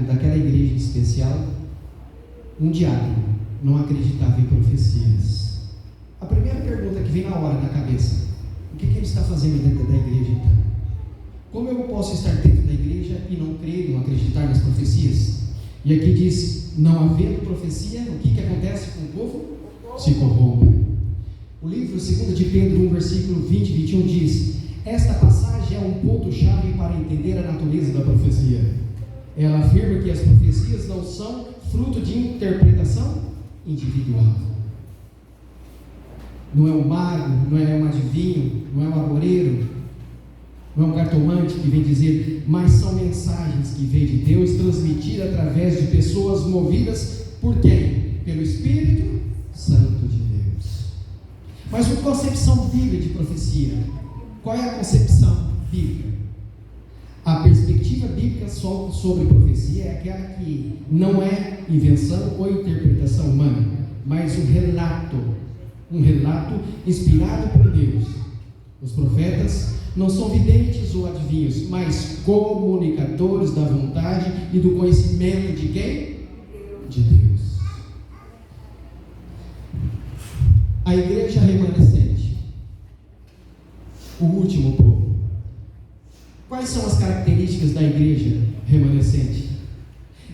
daquela igreja especial, um diácono não acreditava em profecias. A primeira pergunta que vem na hora na cabeça: o que ele está fazendo dentro da igreja então? Como eu posso estar dentro da igreja e não crer, não acreditar nas profecias? E aqui diz: não havendo profecia, o que acontece com o povo? Se corrompe. O livro 2 de Pedro 1, versículo 20 e 21 diz: esta passagem é um ponto-chave para entender a natureza da profecia. Ela afirma que as profecias não são fruto de interpretação individual. Não é um mago, não é um adivinho, não é um agoureiro, não é um cartomante que vem dizer, mas são mensagens que vêm de Deus, transmitidas através de pessoas movidas por quem? Pelo Espírito Santo de Deus. Mas uma concepção bíblica de profecia. Qual é a concepção bíblica? A perspectiva bíblica sobre profecia é aquela que não é invenção ou interpretação humana, mas um relato inspirado por Deus. Os profetas não são videntes ou adivinhos, mas comunicadores da vontade e do conhecimento de quem? De Deus. A igreja remanescente, o último povo. Quais são as características da igreja remanescente?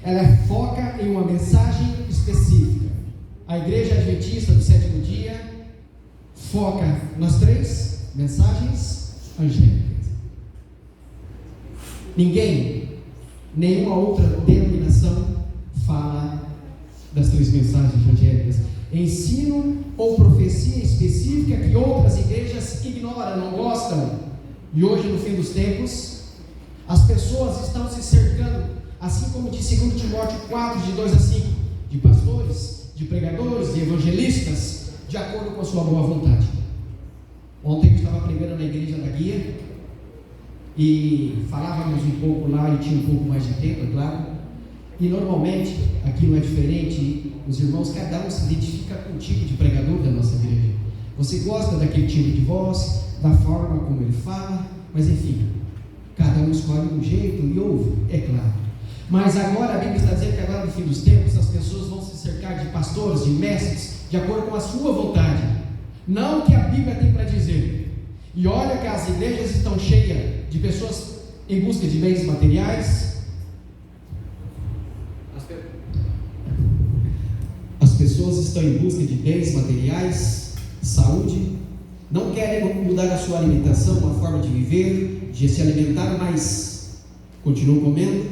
Ela foca em uma mensagem específica. A igreja adventista do sétimo dia foca nas 3 mensagens angélicas. Nenhuma outra denominação fala das 3 mensagens angélicas. Ensino ou profecia específica que outras igrejas ignoram, não gostam. E hoje, no fim dos tempos, as pessoas estão se cercando, assim como de 2 Timóteo 4, de 2 a 5, de pastores, de pregadores, de evangelistas, de acordo com a sua boa vontade. Ontem eu estava pregando na igreja da Guia e falávamos um pouco lá e tinha um pouco mais de tempo, é claro. E normalmente, aqui não é diferente, os irmãos, cada um se identifica com o tipo de pregador da nossa igreja. Você gosta daquele tipo de voz, da forma como ele fala, mas enfim, cada um escolhe um jeito e ouve, é claro. Mas agora a Bíblia está dizendo que agora no fim dos tempos as pessoas vão se cercar de pastores, de mestres, de acordo com a sua vontade, não o que a Bíblia tem para dizer. E olha que as igrejas estão cheias de pessoas em busca de bens materiais. As pessoas estão em busca de bens materiais, saúde, não querem mudar a sua alimentação, a forma de viver, de se alimentar, mas continuam comendo.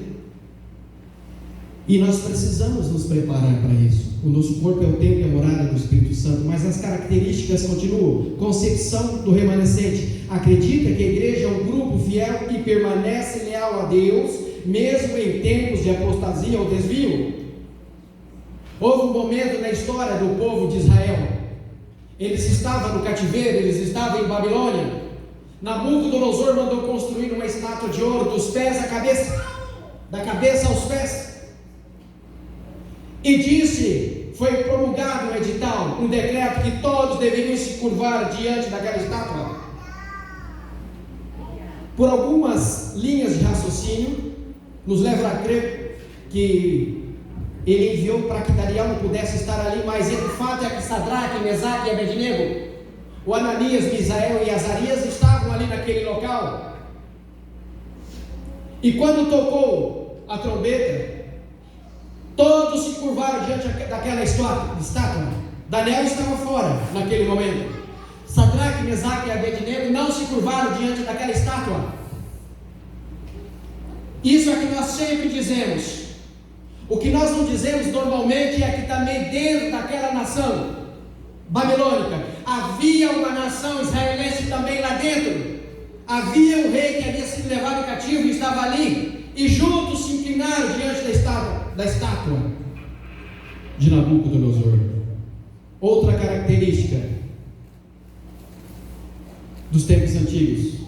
E nós precisamos nos preparar para isso. O nosso corpo é o templo e a morada do Espírito Santo, mas as características continuam. Concepção do remanescente: acredita que a igreja é um grupo fiel e permanece leal a Deus, mesmo em tempos de apostasia ou desvio. Houve um momento na história do povo de Israel, eles estavam no cativeiro, eles estavam em Babilônia. Nabucodonosor mandou construir uma estátua de ouro dos pés à cabeça, da cabeça aos pés. E disse, foi promulgado um edital, um decreto que todos deveriam se curvar diante daquela estátua. Por algumas linhas de raciocínio, nos leva a crer que ele enviou para que Daniel não pudesse estar ali, mas o fato é que Sadraque, Mesaque e Abednego, o Ananias, Misael e Azarias estavam ali naquele local. E quando tocou a trombeta, todos se curvaram diante daquela estátua. Daniel estava fora naquele momento. Sadraque, Mesaque e Abednego não se curvaram diante daquela estátua. Isso é que nós sempre dizemos. O que nós não dizemos normalmente é que também dentro daquela nação babilônica havia uma nação israelense também lá dentro. Havia um rei que havia sido levado cativo e estava ali, e juntos se inclinaram diante da estátua de Nabucodonosor. Outra característica dos tempos antigos: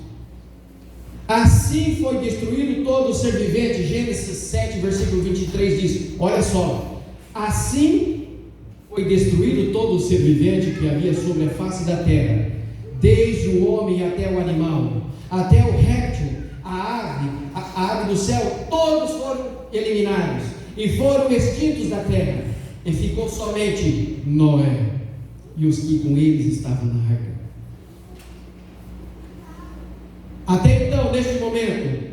assim foi destruído todo o ser vivente. Gênesis 7, versículo 23 diz, olha só, assim foi destruído todo o ser vivente que havia sobre a face da terra, desde o homem até o animal, até o réptil, a ave do céu, todos foram eliminados e foram extintos da terra, e ficou somente Noé e os que com eles estavam na arca. Até então, neste momento,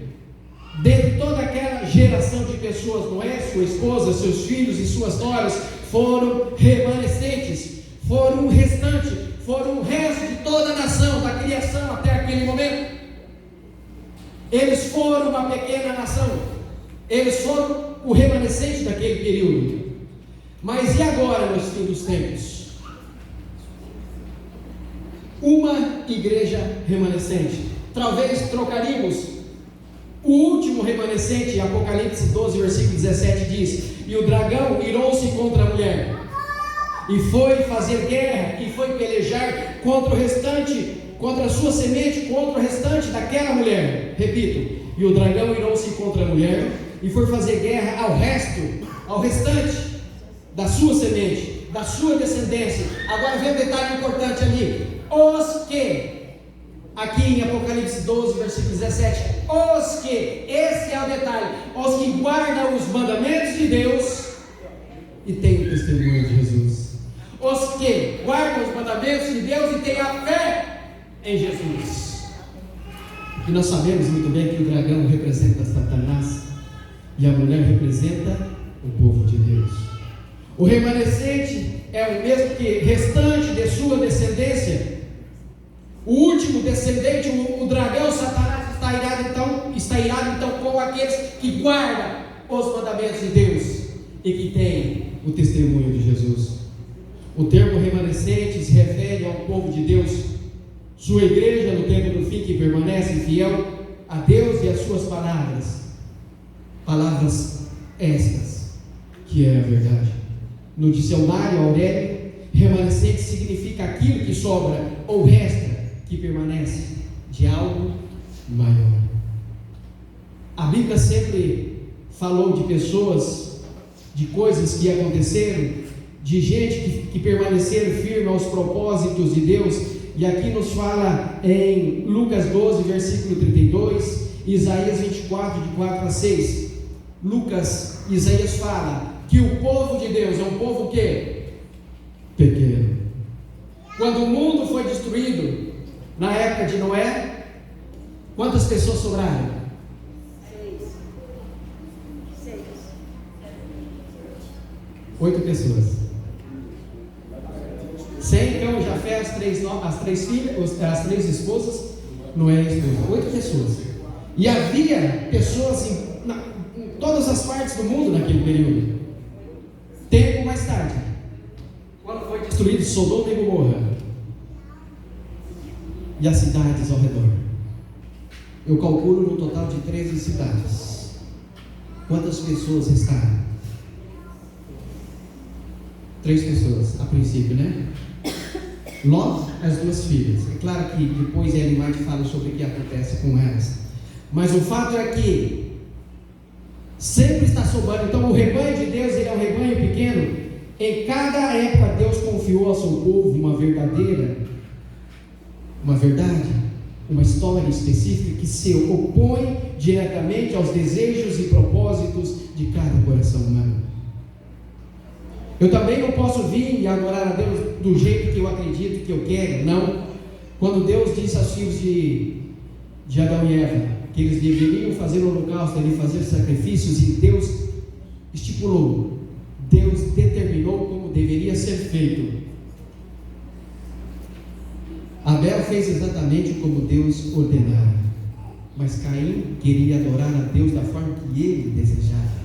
dentre toda aquela geração de pessoas, Noé, sua esposa, seus filhos e suas noras, foram remanescentes, foram o restante, foram o resto de toda a nação, da criação até aquele momento. Eles foram uma pequena nação, eles foram o remanescente daquele período. Mas e agora, nos fins dos tempos? Uma igreja remanescente. Talvez trocaríamos o último remanescente. Apocalipse 12, versículo 17 diz: e o dragão irou-se contra a mulher, e foi fazer guerra, e foi pelejar contra o restante, contra a sua semente, contra o restante daquela mulher. Repito, e o dragão irou-se contra a mulher, e foi fazer guerra ao restante da sua semente, da sua descendência. Agora vem um detalhe importante ali: os que, aqui em Apocalipse 12, versículo 17, os que, esse é o detalhe, os que guardam os mandamentos de Deus e têm o testemunho de Jesus. Os que guardam os mandamentos de Deus e têm a fé em Jesus. E nós sabemos muito bem que o dragão representa Satanás e a mulher representa o povo de Deus. O remanescente é o mesmo que restante de sua descendência. O último descendente, o dragão, Satanás, está irado então com aqueles que guardam os mandamentos de Deus e que têm o testemunho de Jesus. O termo remanescente se refere ao povo de Deus, sua igreja no tempo do fim, que permanece fiel a Deus e às suas palavras estas, que é a verdade. No dicionário Aurélio, remanescente significa aquilo que sobra ou resta, que permanece de algo maior. A Bíblia sempre falou de pessoas, de coisas que aconteceram, de gente que permaneceram firme aos propósitos de Deus, e aqui nos fala em Lucas 12, versículo 32, Isaías 24, de 4 a 6. Isaías fala que o povo de Deus é um povo que? Pequeno. Quando o mundo foi destruído, na época de Noé, quantas pessoas sobraram? 8 pessoas. Sem Cão, Jafé, as três filhas, as 3 esposas, Noé e a esposa. 8 pessoas. E havia pessoas em todas as partes do mundo naquele período. Tempo mais tarde, quando foi destruído Sodoma e Gomorra e as cidades ao redor, eu calculo no total de 13 cidades. Quantas pessoas restaram? 3 pessoas, a princípio, né? Ló, as 2 filhas. É claro que depois Ellen White fala sobre o que acontece com elas, mas o fato é que sempre está sobrando. Então o rebanho de Deus, ele é um rebanho pequeno. Em cada época Deus confiou ao seu povo uma verdade, uma história específica que se opõe diretamente aos desejos e propósitos de cada coração humano. Eu também não posso vir e adorar a Deus do jeito que eu acredito, que eu quero, não. Quando Deus disse aos filhos de Adão e Eva que eles deveriam fazer o holocausto, deveriam fazer sacrifícios, e Deus estipulou, Deus determinou como deveria ser feito. Abel fez exatamente como Deus ordenara, mas Caim queria adorar a Deus da forma que ele desejava.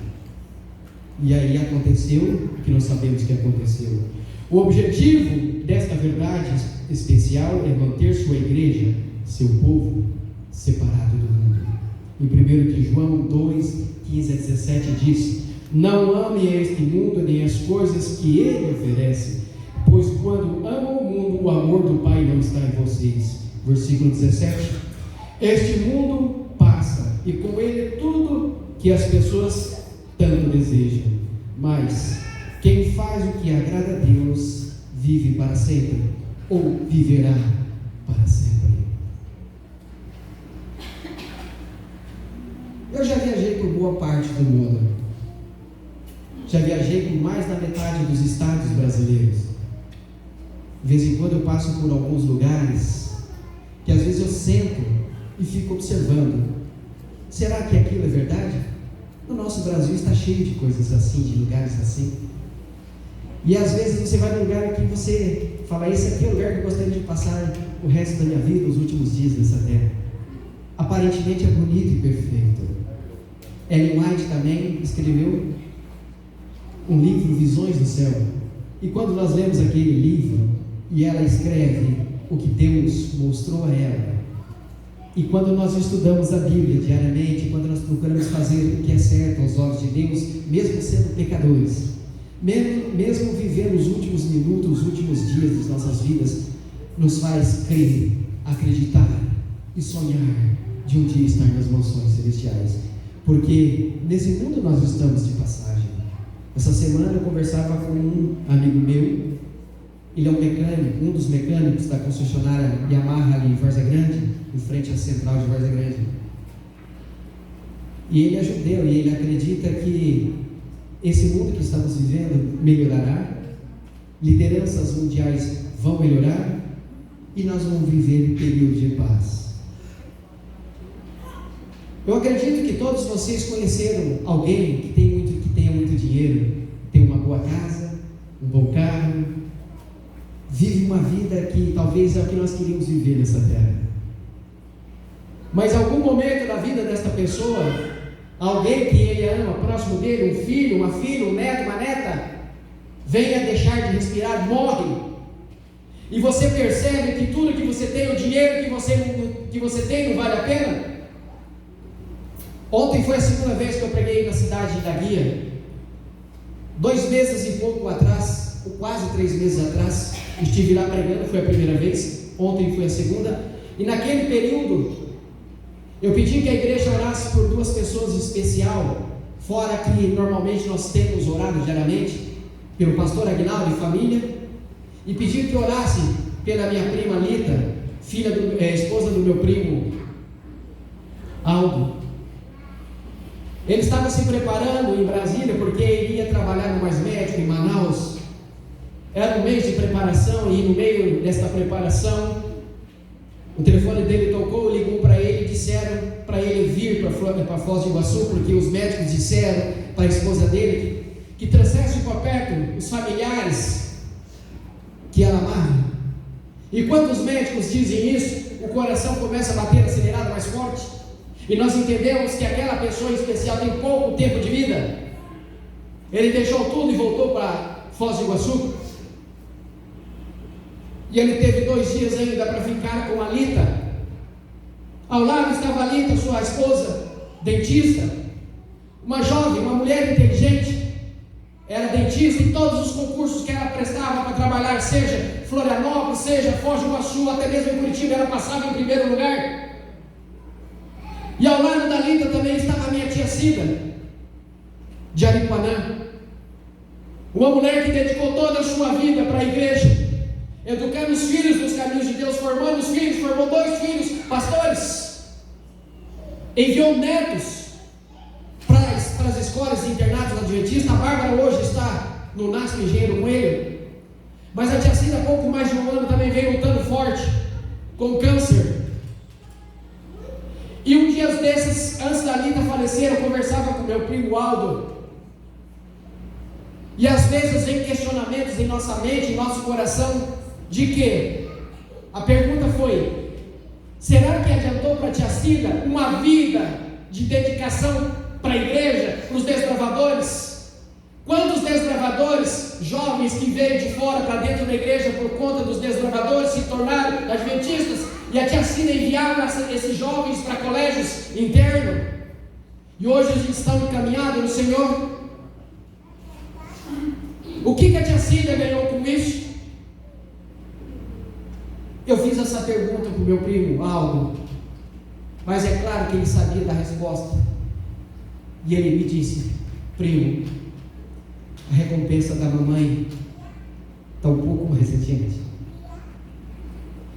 E aí aconteceu o que nós sabemos que aconteceu. O objetivo desta verdade especial é manter sua igreja, seu povo, separado do mundo. Em 1 de João 2, 15 a 17 diz: não amem este mundo nem as coisas que ele oferece, pois quando amam o mundo, o amor do Pai não está em vocês. Versículo 17: este mundo passa, e com ele tudo que as pessoas tanto desejam, mas quem faz o que agrada a Deus vive para sempre, ou viverá para sempre. Eu já viajei por boa parte do mundo. Já viajei por mais da metade dos estados brasileiros. De vez em quando eu passo por alguns lugares que às vezes eu sento e fico observando. Será que aquilo é verdade? O nosso Brasil está cheio de coisas assim, de lugares assim. E às vezes você vai num lugar que você fala, esse aqui é o lugar que eu gostaria de passar o resto da minha vida, os últimos dias dessa terra. Aparentemente é bonito e perfeito. Ellen White também escreveu um livro, Visões do Céu. E quando nós lemos aquele livro, e ela escreve o que Deus mostrou a ela, e quando nós estudamos a Bíblia diariamente, quando nós procuramos fazer o que é certo aos olhos de Deus, mesmo sendo pecadores, mesmo vivendo os últimos minutos, os últimos dias das nossas vidas, nos faz crer, acreditar e sonhar de um dia estar nas mansões celestiais. Porque nesse mundo nós estamos de passagem. Essa semana eu conversava com um amigo meu. Ele é um mecânico, um dos mecânicos da concessionária Yamaha ali em Várzea Grande, em frente à central de Várzea Grande. E ele é judeu e ele acredita que esse mundo que estamos vivendo melhorará, lideranças mundiais vão melhorar e nós vamos viver um período de paz. Eu acredito que todos vocês conheceram alguém que tenha muito dinheiro, tem uma boa casa, um bom carro, vive uma vida que talvez é o que nós queríamos viver nessa terra. Mas em algum momento da vida desta pessoa, alguém que ele ama, próximo dele, um filho, uma filha, um neto, uma neta, venha deixar de respirar, morre. E você percebe que tudo que você tem, o dinheiro que você tem não vale a pena. Ontem foi a segunda vez que eu preguei na cidade da Guia. 2 meses e pouco atrás, ou quase 3 meses atrás, estive lá pregando, foi a primeira vez. Ontem foi a segunda. E naquele período, eu pedi que a igreja orasse por 2 pessoas em especial, fora que normalmente nós temos orado diariamente, pelo pastor Aguinaldo e família, e pedi que orasse pela minha prima Lita, esposa do meu primo Aldo. Ele estava se preparando em Brasília, porque ele ia trabalhar no Mais Médico em Manaus. Era um mês de preparação, e no meio desta preparação, o telefone dele tocou, ligou para ele e disseram para ele vir para Foz do Iguaçu, porque os médicos disseram para a esposa dele que trouxesse para perto os familiares que ela amava. E quando os médicos dizem isso, o coração começa a bater acelerado mais forte. E nós entendemos que aquela pessoa especial tem pouco tempo de vida. Ele deixou tudo e voltou para Foz do Iguaçu. E ele teve 2 dias ainda para ficar com a Lita. Ao lado estava a Lita, sua esposa, dentista. Uma jovem, uma mulher inteligente. Era dentista em todos os concursos que ela prestava para trabalhar, seja Florianópolis, seja Foz do Iguaçu, até mesmo em Curitiba, ela passava em primeiro lugar. E ao lado da Lita também estava a minha tia Cida, de Aripuanã. Uma mulher que dedicou toda a sua vida para a igreja, educando os filhos nos caminhos de Deus, formando os filhos, formou 2 filhos pastores, enviou netos para as escolas e internatos adventistas. A Bárbara hoje está no NASP Engenheiro Coelho, mas a tia Cida há pouco mais de 1 ano também veio lutando forte com câncer. E um dia desses, antes da Lita falecer, eu conversava com meu primo Aldo. E às vezes vem questionamentos em nossa mente, em nosso coração, de que a pergunta foi: será que adiantou para a tia Cida uma vida de dedicação para a igreja, para os desbravadores? Quantos desbravadores jovens que veio de fora para dentro da igreja por conta dos desbravadores se tornaram adventistas? E a tia Cida enviava esses jovens para colégios internos, e hoje eles estão encaminhados no Senhor. O que a tia Cida ganhou com isso? Eu fiz essa pergunta para o meu primo Aldo, mas é claro que ele sabia da resposta, e ele me disse: primo, a recompensa da mamãe está um pouco mais adiante.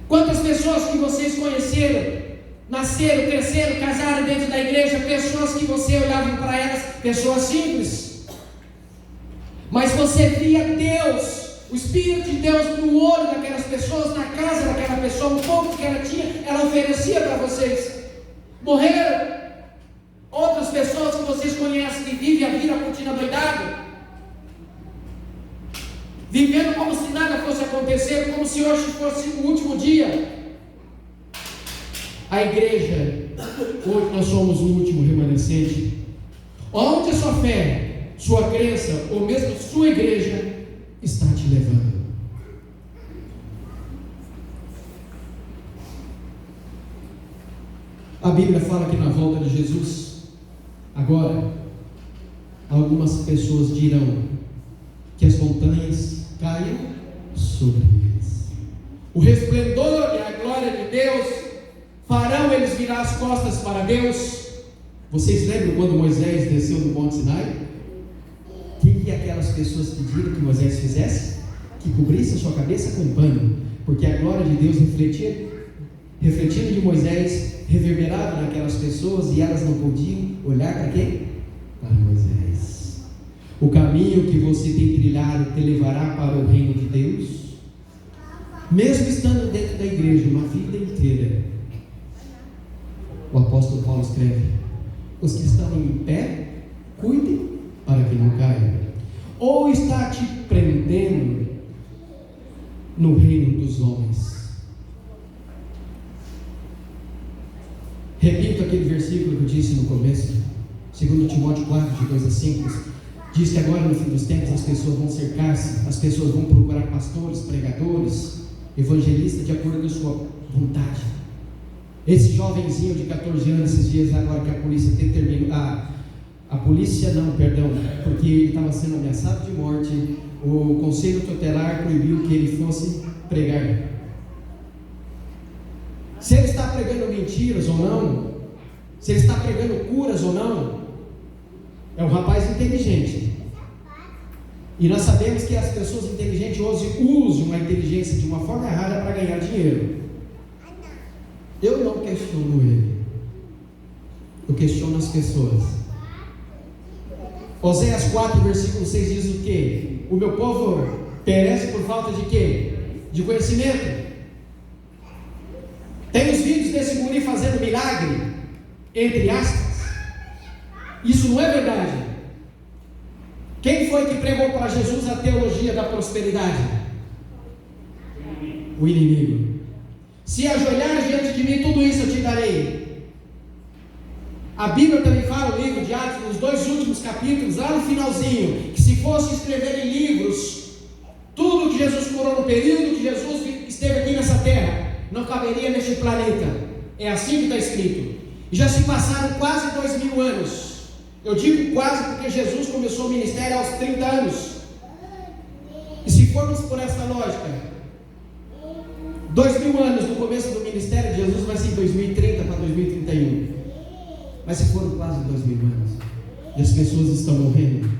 Quantas pessoas que vocês conheceram, nasceram, cresceram, casaram dentro da igreja, pessoas que você olhava para elas, pessoas simples, Mas você via Deus, o Espírito de Deus no olho daquelas pessoas, na casa daquela pessoa, o pouco que ela tinha, ela oferecia para vocês. Morreram outras pessoas que vocês conhecem, que vivem a vida curtindo doidado, vivendo como se nada fosse acontecer, como se hoje fosse o último dia. A igreja, hoje nós somos o último remanescente. Onde a sua fé, sua crença, ou mesmo sua igreja está te levando? A Bíblia fala que na volta de Jesus, agora, algumas pessoas dirão que as montanhas caiam sobre eles. O resplendor e a glória de Deus farão eles virar as costas para Deus. Vocês lembram quando Moisés desceu do Monte Sinai? O que aquelas pessoas pediram que Moisés fizesse? Que cobrisse a sua cabeça com pano, porque a glória de Deus refletindo de Moisés, reverberava naquelas pessoas, e elas não podiam olhar para quem? Para Moisés. O caminho que você tem trilhado te levará para o reino de Deus? Mesmo estando dentro da igreja uma vida inteira, o apóstolo Paulo escreve: os que estão em pé, cuidem para que não caiam. Ou está te prendendo no reino dos homens? Repito aquele versículo que eu disse no começo, 2 Timóteo 4, de 2 a 5, diz que agora no fim dos tempos as pessoas vão cercar-se, as pessoas vão procurar pastores, pregadores, evangelistas de acordo com a sua vontade. Esse jovenzinho de 14 anos, esses dias agora que a polícia determinou, porque ele estava sendo ameaçado de morte, o conselho tutelar proibiu que ele fosse pregar. Se ele está pregando mentiras ou não, se ele está pregando curas ou não, é um rapaz inteligente. E nós sabemos que as pessoas inteligentes hoje usam a inteligência de uma forma errada para ganhar dinheiro. Eu não questiono ele, eu questiono as pessoas. Oséias 4, versículo 6 diz o quê? O meu povo perece por falta de quê? De conhecimento. Tem os vídeos desse guri fazendo milagre, entre aspas. Isso não é verdade. Quem foi que pregou para Jesus a teologia da prosperidade? O inimigo. Se ajoelhares diante de mim, tudo isso eu te darei. A Bíblia também fala, o livro de Atos, nos 2 últimos capítulos, lá no finalzinho, que se fosse escrever em livros tudo que Jesus curou no período que Jesus esteve aqui nessa terra, não caberia neste planeta. É assim que está escrito. E já se passaram quase 2000 anos. Eu digo quase porque Jesus começou o ministério aos 30 anos. E se formos por essa lógica, 2000 anos no começo do ministério de Jesus vai ser em 2030 para 2031. Mas se foram quase 2000 anos, e as pessoas estão morrendo,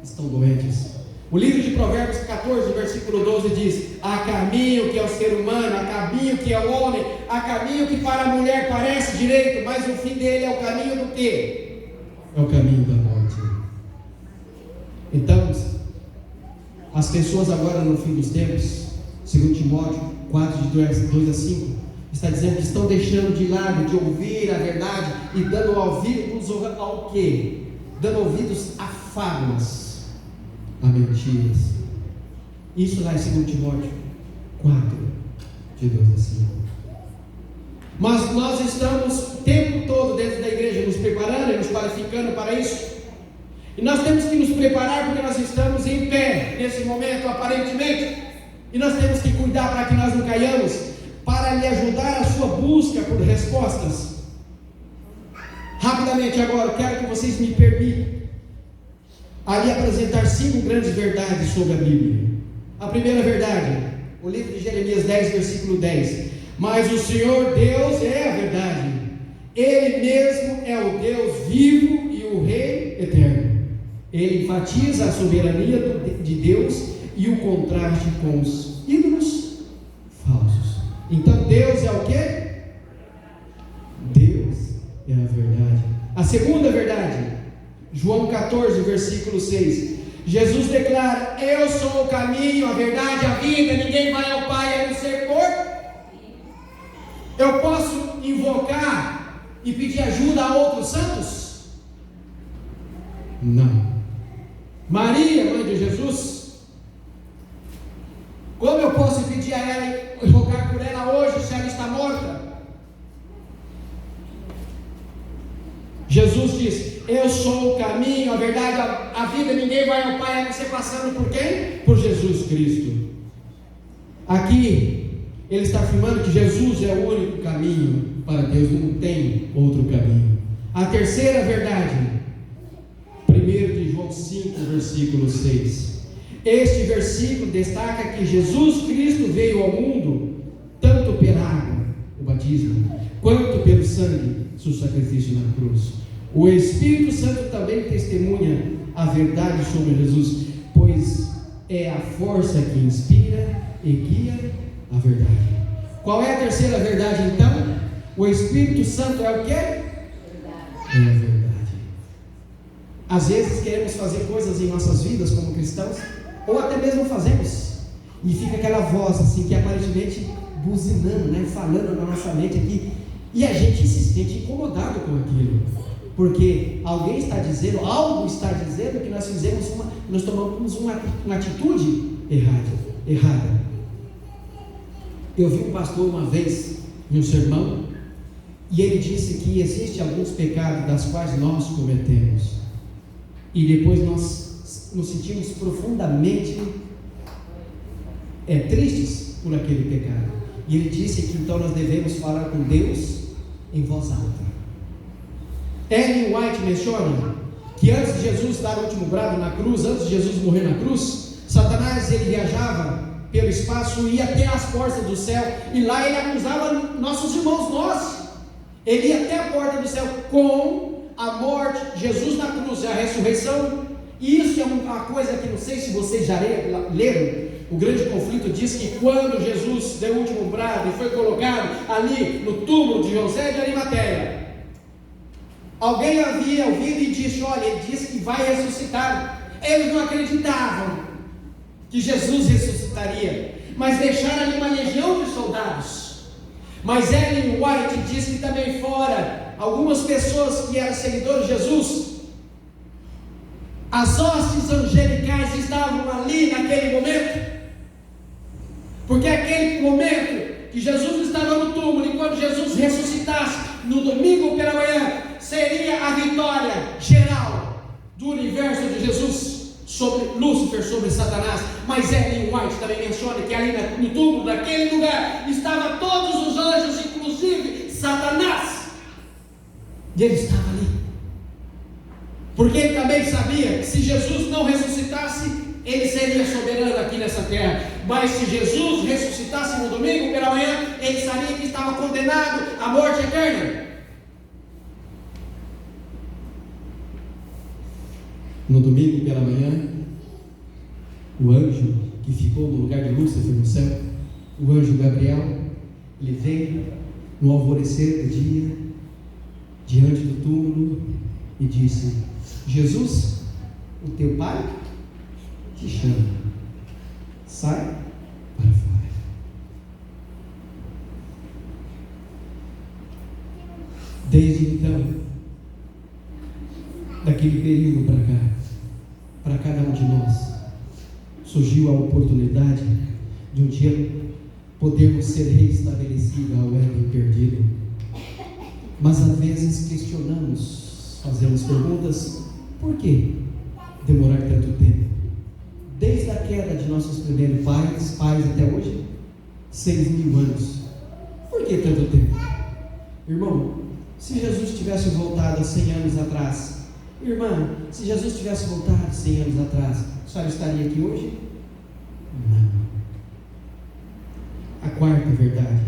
estão doentes. O livro de Provérbios 14, versículo 12 diz: há caminho que é o ser humano, há caminho que é o homem, há caminho que para a mulher parece direito, mas o fim dele é o caminho do quê? É o caminho da morte. Então, as pessoas agora no fim dos tempos, segundo Timóteo 4, de 2 a 5, está dizendo que estão deixando de lado, de ouvir a verdade e dando ouvidos ao quê? Dando ouvidos a fábulas, a mentiras. Isso lá em 2 Timóteo 4, de 2 a 5. Mas nós estamos o tempo todo dentro da igreja nos preparando e nos qualificando para isso. E nós temos que nos preparar porque nós estamos em pé nesse momento, aparentemente. E nós temos que cuidar para que nós não caiamos, para lhe ajudar a sua busca por respostas. Rapidamente agora, eu quero que vocês me permitam ali apresentar 5 grandes verdades sobre a Bíblia. A primeira verdade, o livro de Jeremias 10, versículo 10. Mas o Senhor Deus é a verdade. Ele mesmo é o Deus vivo e o Rei eterno. Ele enfatiza a soberania de Deus e o contraste com os ídolos falsos. Então Deus é o quê? Deus é a verdade. A segunda verdade, João 14, versículo 6. Jesus declara: eu sou o caminho, a verdade, a vida, ninguém vai ao Pai a não ser por. Eu posso invocar e pedir ajuda a outros santos? Não. Maria, mãe de Jesus, como eu posso pedir a ela e rogar por ela hoje se ela está morta? Jesus diz: eu sou o caminho, a verdade, a vida, ninguém vai ao Pai a não ser passando por quem? Por Jesus Cristo. Aqui ele está afirmando que Jesus é o único caminho para Deus, não tem outro caminho. A terceira verdade, 1 de João 5, versículo 6. Este versículo destaca que Jesus Cristo veio ao mundo tanto pela água, o batismo, quanto pelo sangue, seu sacrifício na cruz. O Espírito Santo também testemunha a verdade sobre Jesus, pois é a força que inspira e guia a verdade. Qual é a terceira verdade então? O Espírito Santo é o quê? É a verdade. Às vezes queremos fazer coisas em nossas vidas como cristãos, ou até mesmo fazemos, e fica aquela voz assim que aparentemente buzinando, né, falando na nossa mente aqui, e a gente se sente incomodado com aquilo, porque alguém está dizendo, algo está dizendo que nós tomamos uma atitude errada. Eu vi um pastor uma vez em um sermão, e ele disse que existem alguns pecados das quais nós cometemos, e depois nós nos sentimos profundamente tristes por aquele pecado, e ele disse que então nós devemos falar com Deus em voz alta. Ellen White menciona que antes de Jesus dar o último brado na cruz, antes de Jesus morrer na cruz, Satanás ele viajava pelo espaço, ia até as portas do céu, e lá ele acusava nossos irmãos, ele ia até a porta do céu com a morte, Jesus na cruz e a ressurreição. E isso é uma coisa que não sei se vocês já leram. O grande conflito diz que quando Jesus deu o último brado e foi colocado ali no túmulo de José de Arimateia, alguém havia ouvido e disse: olha, ele disse que vai ressuscitar. Eles não acreditavam que Jesus ressuscitaria, mas deixaram ali uma legião de soldados. Mas Ellen White diz que também fora algumas pessoas que eram seguidores de Jesus, as hostes angelicais estavam ali naquele momento, porque aquele momento que Jesus estava no túmulo, e quando Jesus ressuscitasse no domingo pela manhã, seria a vitória geral do universo de Jesus sobre Lúcifer, sobre Satanás. Mas Ellen White também menciona que ali no túmulo daquele lugar estavam todos os anjos, inclusive Satanás, e ele estava ali, porque ele também sabia que se Jesus não ressuscitasse, ele seria soberano aqui nessa terra. Mas se Jesus ressuscitasse no domingo pela manhã, ele sabia que estava condenado à morte eterna. No domingo pela manhã, o anjo que ficou no lugar de Lúcifer no céu, o anjo Gabriel, ele veio no alvorecer do dia, diante do túmulo, e disse: Jesus, o teu pai te chama, sai para fora. Desde então, daquele período para cá, para cada um de nós, surgiu a oportunidade de um dia podermos ser reestabelecidos ao Éden perdido. Mas às vezes questionamos, fazemos perguntas: por que demorar tanto tempo? Desde a queda de nossos primeiros pais até hoje, 6.000 anos. Por que tanto tempo? Irmão, se Jesus tivesse voltado há 100 anos atrás, irmã, se Jesus tivesse voltado 100 anos atrás, a senhora estaria aqui hoje? Não. A quarta verdade,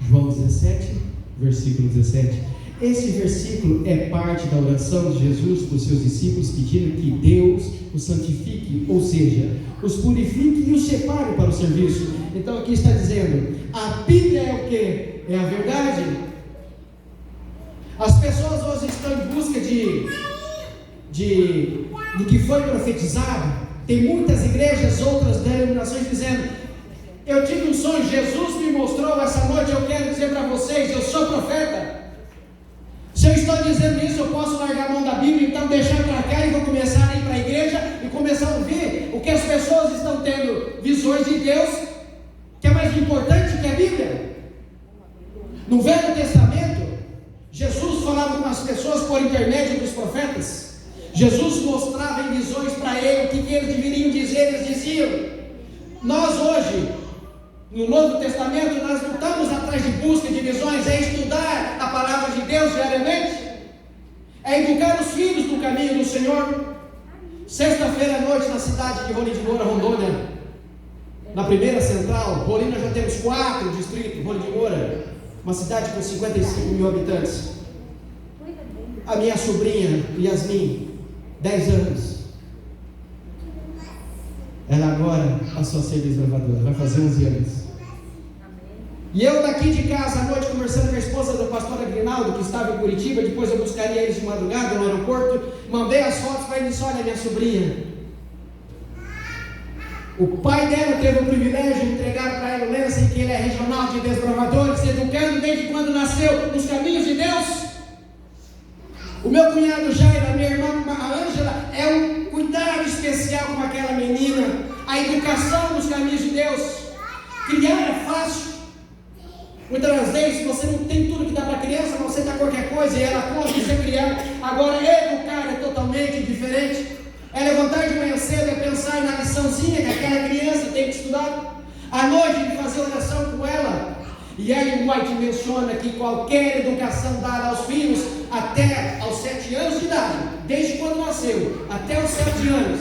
João 17, versículo 17. Esse versículo é parte da oração de Jesus para os seus discípulos, pedindo que Deus os santifique, ou seja, os purifique e os separe para o serviço. Então aqui está dizendo, a Bíblia é o que? É a verdade. As pessoas hoje estão em busca de do que foi profetizado. Tem muitas igrejas, outras denominações dizendo: eu tive um sonho, Jesus me mostrou essa noite, eu quero dizer para vocês, eu sou profeta. Se eu estou dizendo isso, eu posso largar a mão da Bíblia, então deixar para cá e vou começar a ir para a igreja e começar a ouvir o que as pessoas estão tendo, visões de Deus, que é mais importante que a Bíblia. No Velho Testamento, Jesus falava com as pessoas por intermédio dos profetas. Jesus mostrava em visões para ele o que eles deveriam dizer, eles diziam. Nós hoje, no Novo Testamento, nós não estamos atrás de busca de visões, é estudar a palavra de Deus diariamente, é educar os filhos no caminho do Senhor. Sexta-feira à noite, na cidade de Rolim de Moura, Rondônia, na primeira central, Rolim, nós já temos 4 distritos, Rolim de Moura, uma cidade com 55 mil habitantes. A minha sobrinha, Yasmin, 10 anos, ela agora passou a ser desbravadora, vai fazer 11 anos. E eu daqui de casa à noite, conversando com a esposa do pastor Agrinaldo, que estava em Curitiba, depois eu buscaria eles de madrugada no aeroporto, mandei as fotos para ele e disse: olha, minha sobrinha, o pai dela teve o privilégio de entregar para ela o lance, que ele é regional de desbravadores, educando desde quando nasceu nos caminhos de Deus. O meu cunhado Jair, a minha irmã a Ângela, é um cuidado especial com aquela menina, a educação nos caminhos de Deus. Criar é fácil. Muitas das vezes você não tem tudo que dá para a criança, mas você dá qualquer coisa e ela conta você criar. Agora, educar é totalmente diferente. É levantar de manhã cedo, é pensar na liçãozinha que aquela criança tem que estudar. À noite, de fazer oração com ela. E Ellen White menciona que qualquer educação dada aos filhos até aos 7 anos de idade, desde quando nasceu, até os 7 anos,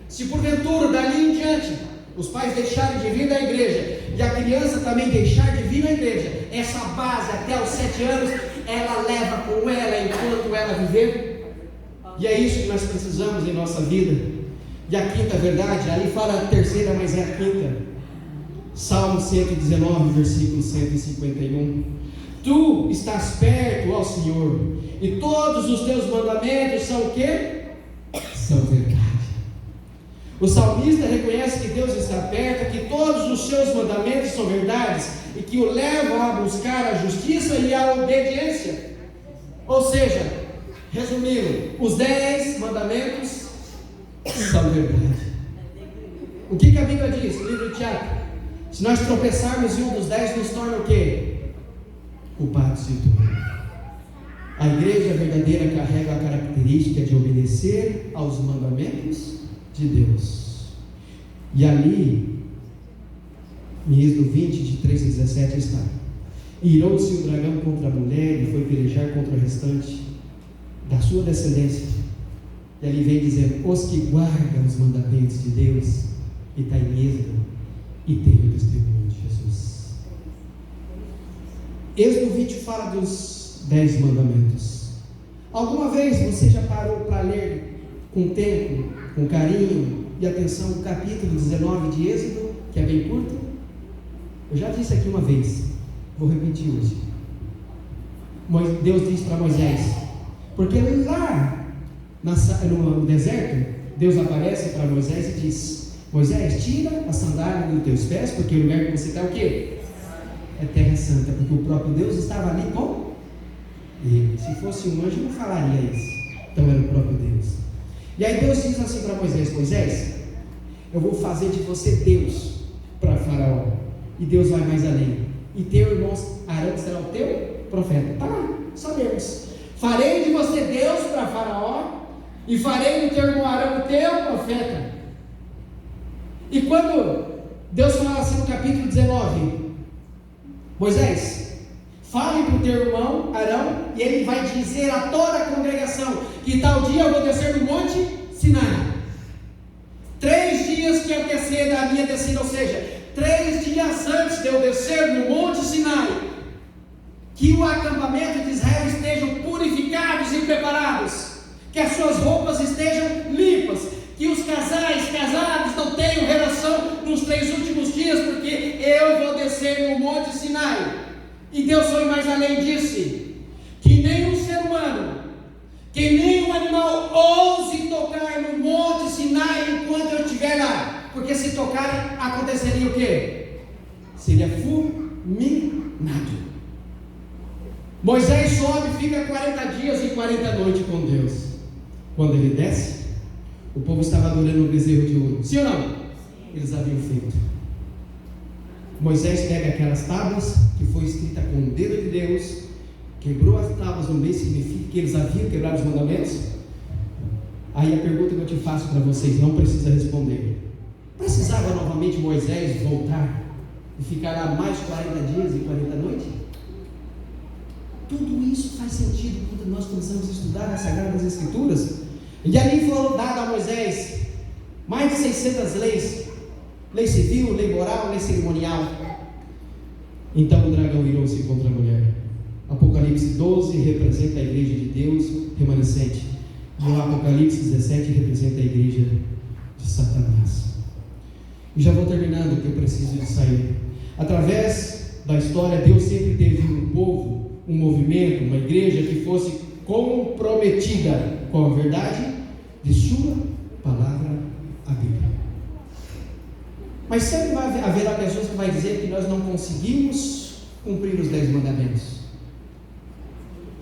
se porventura dali em diante os pais deixarem de vir da igreja e a criança também deixar de vir na igreja, essa base até os 7 anos, ela leva com ela enquanto ela viver. E é isso que nós precisamos em nossa vida. E a quinta verdade, ali fala a terceira, mas é a quinta. Salmo 119, versículo 151. Tu estás perto, ó Senhor, e todos os teus mandamentos são o quê? São verdade. O salmista reconhece que Deus está perto, que todos os seus mandamentos são verdades e que o levam a buscar a justiça e a obediência. Ou seja, resumindo, os 10 mandamentos são verdade. O que a Bíblia diz no livro de Tiago? Se nós tropeçarmos em um dos 10, nos torna o quê? Culpados de tudo. A igreja verdadeira carrega a característica de obedecer aos mandamentos de Deus. E ali, em Êxodo 20, de 3 a 17 está: irou-se o dragão contra a mulher e foi pelejar contra o restante da sua descendência. E ali vem dizendo: os que guardam os mandamentos de Deus, e está em Êxodo, e tem o testemunho de Jesus. Êxodo 20 fala dos 10 mandamentos. Alguma vez você já parou para ler com tempo, com carinho e atenção o capítulo 19 de Êxodo, que é bem curto? Eu já disse aqui uma vez, vou repetir hoje. Deus disse para Moisés, porque lá no deserto, Deus aparece para Moisés e diz: Moisés, tira a sandália dos teus pés, porque o lugar que você está é o quê? É terra santa, porque o próprio Deus estava ali com ele. Se fosse um anjo, não falaria isso. Então era o próprio Deus. E aí Deus diz assim para Moisés: Moisés, eu vou fazer de você Deus para Faraó. E Deus vai mais além. E teu irmão Arão será o teu profeta. Tá lá, só lemos. Farei de você Deus para Faraó, e farei do teu irmão Arão o teu profeta. E quando Deus fala assim no capítulo 19, Moisés, fale para o teu irmão Arão, e ele vai dizer a toda a congregação que tal dia eu vou descer no monte Sinai. 3 dias que anteceda a minha descida, ou seja, 3 dias antes de eu descer no monte Sinai, que o acampamento de Israel estejam purificados e preparados, que as suas roupas estejam limpas, que os casais casados não tenham relação nos 3 últimos dias, porque eu vou descer no monte Sinai. E Deus foi mais além, disse que nem um ser humano, que nem um animal ouse porque se tocarem, aconteceria o quê? Seria fulminado. Moisés sobe, fica 40 dias e 40 noites com Deus. Quando ele desce, o povo estava adorando o bezerro de ouro. Sim ou não? Eles haviam feito. Moisés pega aquelas tábuas que foi escrita com o dedo de Deus, quebrou as tábuas no meio, significa que eles haviam quebrado os mandamentos. Aí a pergunta que eu te faço para vocês, não precisa responder: precisava novamente Moisés voltar e ficar lá mais 40 dias e 40 noites? Tudo isso faz sentido quando nós começamos a estudar as Sagradas Escrituras. E ali foram dadas a Moisés mais de 600 leis: lei civil, lei moral, lei cerimonial. Então o dragão virou-se contra a mulher. Apocalipse 12 representa a igreja de Deus remanescente, e o Apocalipse 17 representa a igreja de Satanás. E já vou terminando, porque eu preciso de sair. Através da história, Deus sempre teve um povo, um movimento, uma igreja que fosse comprometida com a verdade de sua palavra, a Bíblia. Mas sempre vai haver pessoas que vai dizer que nós não conseguimos cumprir os 10 mandamentos.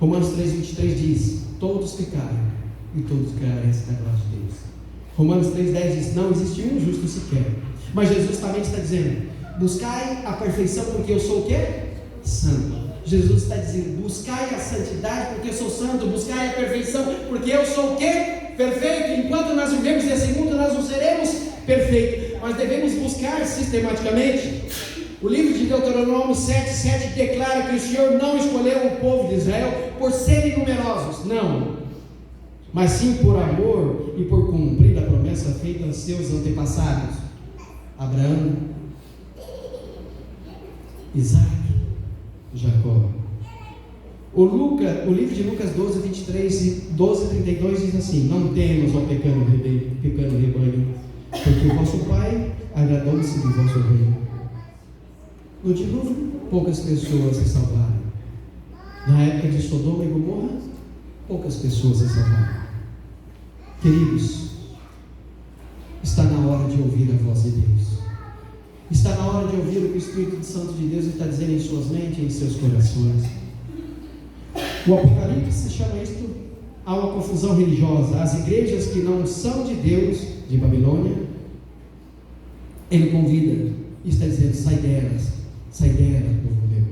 Romanos 3,23 diz: todos pecaram e todos carecem da glória de Deus. Romanos 3,10 diz: não existe um justo sequer. Mas Jesus também está dizendo: buscai a perfeição, porque eu sou o quê? Santo. Jesus está dizendo: buscai a santidade, porque eu sou santo. Buscai a perfeição, porque eu sou o quê? Perfeito. Enquanto nós vivemos nesse mundo, nós não seremos perfeitos, mas devemos buscar sistematicamente. O livro de Deuteronômio 7,7 declara que o Senhor não escolheu o povo de Israel por serem numerosos, não, mas sim por amor e por cumprir a promessa feita aos seus antepassados, Abraão, Isaac, Jacó. O livro de Lucas 12:23 e 12:32 diz assim: não temas, ó pequeno rebanho, porque o vosso Pai agradou-se do vosso reino. No dilúvio, poucas pessoas se salvaram. Na época de Sodoma e Gomorra, poucas pessoas se salvaram. Queridos, está na hora de ouvir a voz de Deus. Está na hora de ouvir o que o Espírito Santo de Deus está dizendo em suas mentes e em seus corações. O Apocalipse chama isto a uma confusão religiosa. As igrejas que não são de Deus, de Babilônia, ele convida e está dizendo: sai delas, povo meu.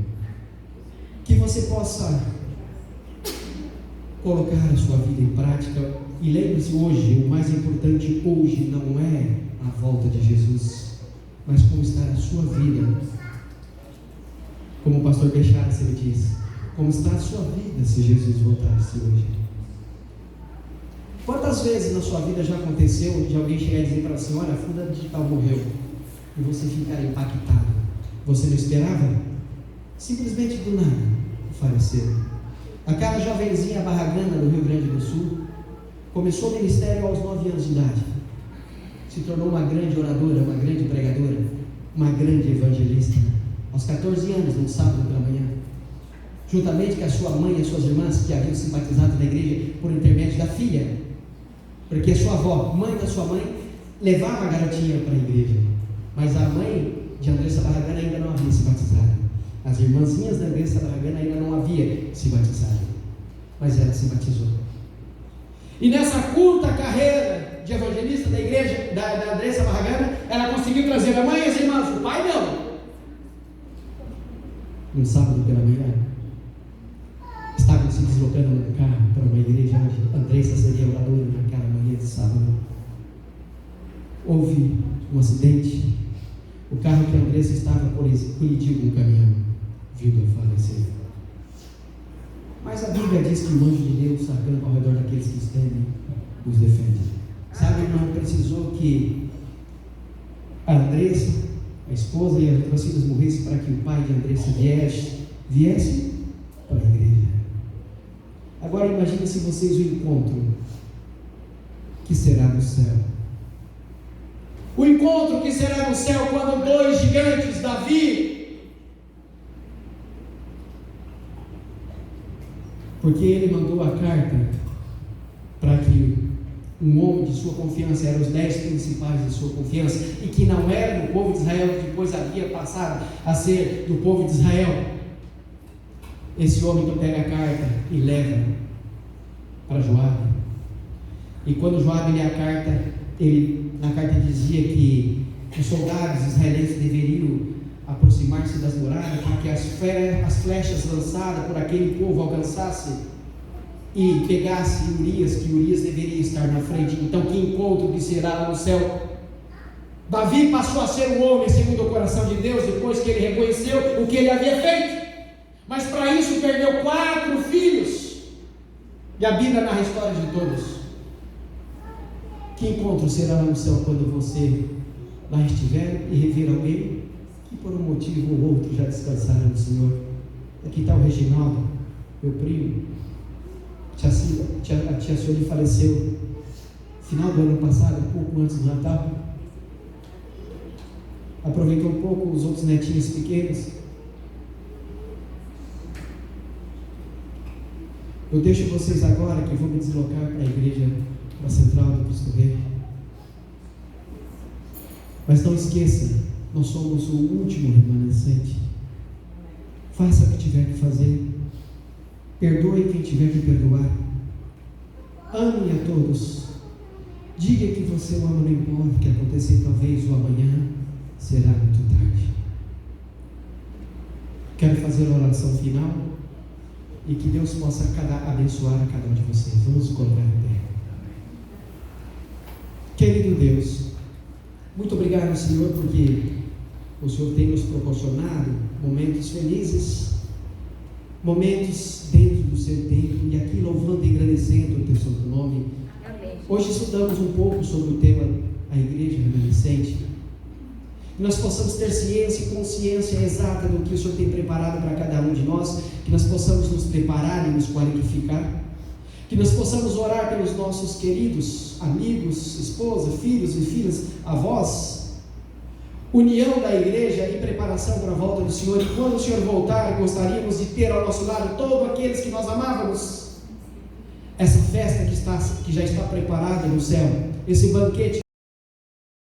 Que você possa colocar a sua vida em prática. E lembre-se, hoje, o mais importante hoje não é a volta de Jesus, mas como está a sua vida. Como o pastor Bechara sempre diz: como está a sua vida se Jesus voltasse hoje? Quantas vezes na sua vida já aconteceu de alguém chegar e dizer para você: olha, a fulana de tal morreu, e você ficar impactado? Você não esperava? Simplesmente do nada faleceu. Aquela jovenzinha barragana do Rio Grande do Sul começou o ministério aos 9 anos de idade, se tornou uma grande oradora, uma grande pregadora, uma grande evangelista. Aos 14 anos, num sábado pela manhã, juntamente com a sua mãe e as suas irmãs, que haviam se batizado na igreja por intermédio da filha, porque a sua avó, mãe da sua mãe, levava a garotinha para a igreja, mas a mãe de Andressa Barragana ainda não havia se batizado. As irmãzinhas da Andressa Barragana ainda não havia se batizado, mas ela se batizou. E nessa curta carreira de evangelista da igreja da Andressa Barragana, ela conseguiu trazer a mãe e as irmãs. O pai não. Um sábado pela manhã, estavam se deslocando no carro para uma igreja onde Andressa seria oradora naquela manhã de sábado. Houve um acidente. O carro que a Andressa estava colidiu com um caminhão, vindo a falecer. Mas a Bíblia diz que o anjo de Deus acampa ao redor daqueles que os temem, os defende. Sabe, irmão, precisou que a Andressa, a esposa e as outras filhas morressem para que o pai de Andressa viesse para a igreja. Agora imagine se vocês o encontro que será no céu. O encontro que será no céu quando dois gigantes, Davi, porque ele mandou a carta para que um homem de sua confiança, eram os 10 principais de sua confiança, e que não era do povo de Israel, que depois havia passado a ser do povo de Israel. Esse homem então pega a carta e leva para Joabe. E quando Joabe lê a carta, na carta dizia que os soldados israelenses deveriam aproximar-se das muralhas para que as flechas lançadas por aquele povo alcançassem e pegasse Urias, que Urias deveria estar na frente. Então, que encontro que será lá no céu? Davi passou a ser um homem segundo o coração de Deus, depois que ele reconheceu o que ele havia feito, mas para isso perdeu 4 filhos, e a Bíblia narra a história de todos. Que encontro será lá no céu quando você lá estiver e rever alguém que por um motivo ou outro já descansaram no Senhor? Aqui está o Reginaldo, meu primo. A tia Sueli faleceu final do ano passado, um pouco antes do Natal. Aproveitou um pouco os outros netinhos pequenos. Eu deixo vocês agora, que vou me deslocar para a igreja, para a central do Cristo Rei. Mas não esqueça, nós somos o último remanescente. Faça o que tiver que fazer. Perdoe quem tiver que perdoar. Ame a todos. Diga que você o ama, não importa o que acontecer, talvez o amanhã será muito tarde. Quero fazer a oração final e que Deus possa abençoar a cada um de vocês. Vamos colocar em pé. Querido Deus, muito obrigado, Senhor, porque o Senhor tem nos proporcionado momentos felizes, momentos dentro do seu templo, e aqui louvando e agradecendo o teu santo nome. Amém. Hoje estudamos um pouco sobre o tema a igreja remanescente, que nós possamos ter ciência e consciência exata do que o Senhor tem preparado para cada um de nós, que nós possamos nos preparar e nos qualificar, que nós possamos orar pelos nossos queridos amigos, esposa, filhos e filhas, avós, união da igreja e preparação para a volta do Senhor. E quando o Senhor voltar, gostaríamos de ter ao nosso lado todos aqueles que nós amávamos. Essa festa que já está preparada no céu, esse banquete